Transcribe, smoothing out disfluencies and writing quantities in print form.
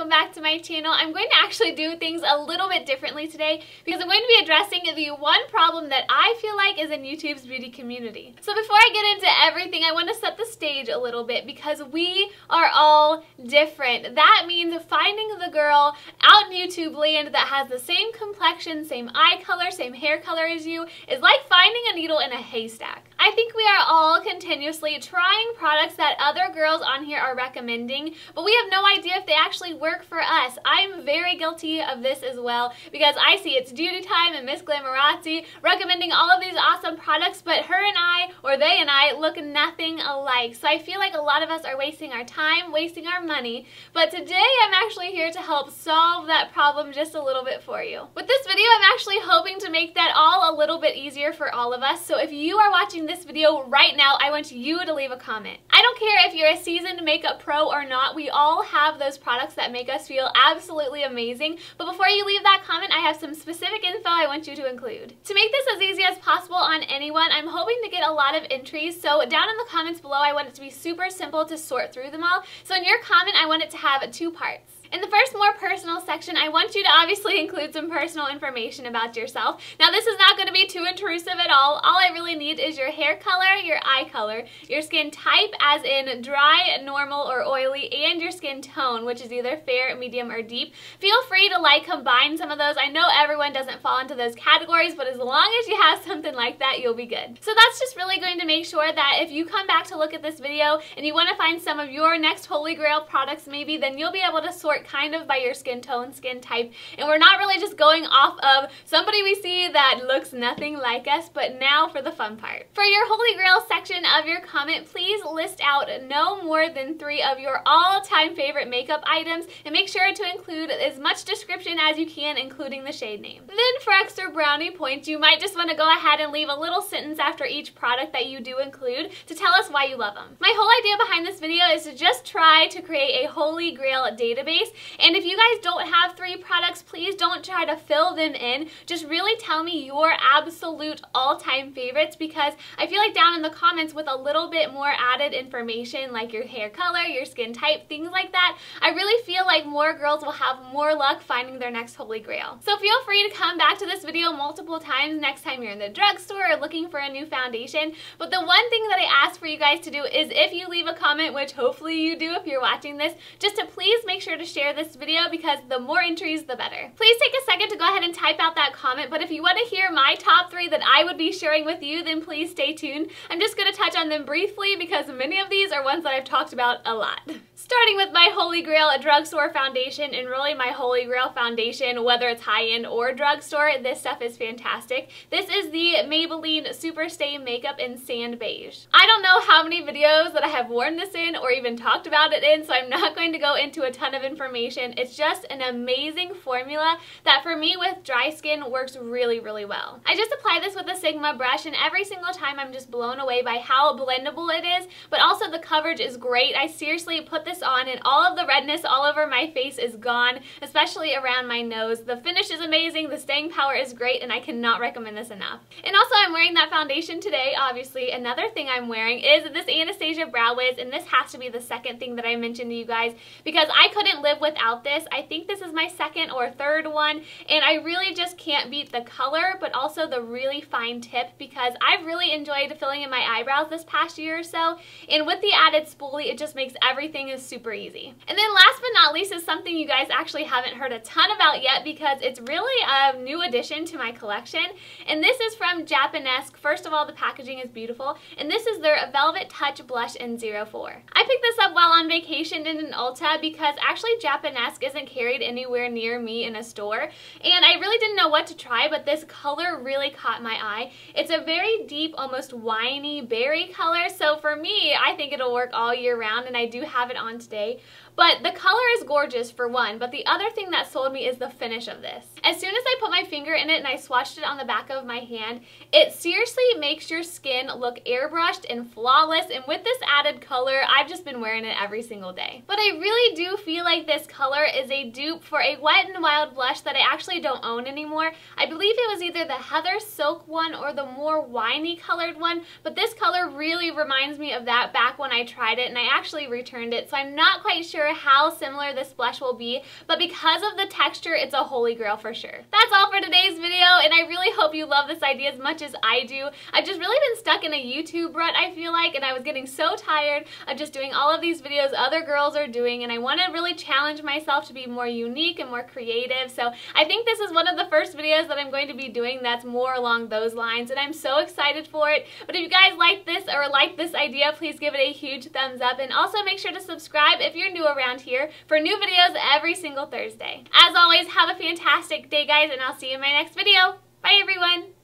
welcome back to my channel. I'm going to actually do things a little bit differently today because I'm going to be addressing the one problem that I feel like is in YouTube's beauty community. So before I get into everything, I want to set the stage a little bit because we are all different. That means finding the girl out in YouTube land that has the same complexion, same eye color, same hair color as you is like finding a needle in a haystack. I think we are all continuously trying products that other girls on here are recommending, but we have no idea if they actually work for us. I'm very guilty of this as well because I see It's Duty Time and Miss Glamorazzi recommending all of these awesome products, but her and I, or they and I, look nothing alike. So I feel like a lot of us are wasting our time, wasting our money, but today I'm actually here to help solve that problem just a little bit for you. With this video, I'm actually hoping to make that all a little bit easier for all of us. So if you are watching this video right now, I want you to leave a comment. I don't care if you're a seasoned makeup pro or not, we all have those products that make us feel absolutely amazing, but before you leave that comment, I have some specific info I want you to include. To make this as easy as possible on anyone, I'm hoping to get a lot of entries, so down in the comments below, I want it to be super simple to sort through them all. So in your comment, I want it to have 2 parts. In the first, more personal section, I want you to obviously include some personal information about yourself. Now, this is not going to be too intrusive at all. All I really need is your hair color, your eye color, your skin type, as in dry, normal, or oily, and your skin tone, which is either fair, medium, or deep. Feel free to combine some of those. I know everyone doesn't fall into those categories, but as long as you have something like that, you'll be good. So that's just really going to make sure that if you come back to look at this video and you want to find some of your next holy grail products maybe, then you'll be able to sort kind of by your skin tone, skin type, and we're not really just going off of somebody we see that looks nothing like us. But now for the fun part. For your holy grail section of your comment, please list out no more than 3 of your all-time favorite makeup items and make sure to include as much description as you can, including the shade name. Then for extra brownie points, you might just want to go ahead and leave a little sentence after each product that you do include to tell us why you love them. My whole idea behind this video is to just try to create a holy grail database, and if you guys don't have 3 products, please don't try to fill them in. Just really tell me your absolute all-time favorites, because I feel like down in the comments with a little bit more added information like your hair color, your skin type, things like that, I really feel like more girls will have more luck finding their next holy grail. So feel free to come back to this video multiple times next time you're in the drugstore or looking for a new foundation. But the one thing that I ask for you guys to do is if you leave a comment, which hopefully you do if you're watching this, just to please make sure to share this video because the more entries, the better. Please take a second to go ahead and type out that comment, but if you want to hear my top 3 that I would be sharing with you, then please stay tuned. I'm just going to touch on them briefly because many of these are ones that I've talked about a lot. Starting with my holy grail drugstore foundation, and really my holy grail foundation, whether it's high-end or drugstore, this stuff is fantastic. This is the Maybelline Super Stay Makeup in Sand Beige. I don't know how many videos that I have worn this in or even talked about it in, so I'm not going to go into a ton of information. It's just an amazing formula that for me with dry skin works really, really well. I just apply this with a Sigma brush, and every single time I'm just blown away by how blendable it is, but also the coverage is great. I seriously put this on and all of the redness all over my face is gone, especially around my nose. The finish is amazing, the staying power is great, and I cannot recommend this enough. And also I'm wearing that foundation today, obviously. Another thing I'm wearing is this Anastasia Brow Wiz, and this has to be the second thing that I mentioned to you guys because I couldn't live without this. I think this is my second or third one, and I really just can't beat the color, but also the really fine tip because I've really enjoyed filling in my eyebrows this past year or so, and with the added spoolie, it just makes everything super easy. And then last but not least is something you guys actually haven't heard a ton about yet because it's really a new addition to my collection, and this is from Japonesque. First of all, the packaging is beautiful, and this is their Velvet Touch Blush in 04. I picked this up while on vacation in an Ulta because actually Japonesque isn't carried anywhere near me in a store, and I really didn't know what to try, but this color really caught my eye. It's a very deep, almost winey berry color, so for me, I think it'll work all year round, and I do have it on today. But the color is gorgeous for one, but the other thing that sold me is the finish of this. As soon as I put my finger in it and I swatched it on the back of my hand, it seriously makes your skin look airbrushed and flawless, and with this added color, I've just been wearing it every single day. But I really do feel like this color is a dupe for a Wet n Wild blush that I actually don't own anymore. I believe it was either the Heather Silk one or the more winey colored one, but this color really reminds me of that back when I tried it, and I actually returned it, so I'm not quite sure how similar this blush will be, but because of the texture, it's a holy grail for sure. That's all for today's video, and I really hope you love this idea as much as I do. I've just really been stuck in a YouTube rut, I feel like, and I was getting so tired of just doing all of these videos other girls are doing, and I want to really challenge myself to be more unique and more creative. So I think this is one of the first videos that I'm going to be doing that's more along those lines, and I'm so excited for it. But if you guys like this or like this idea, please give it a huge thumbs up, and also make sure to subscribe if you're new around here for new videos every single Thursday. As always, have a fantastic day, guys, and I'll see you in my next video. Bye, everyone!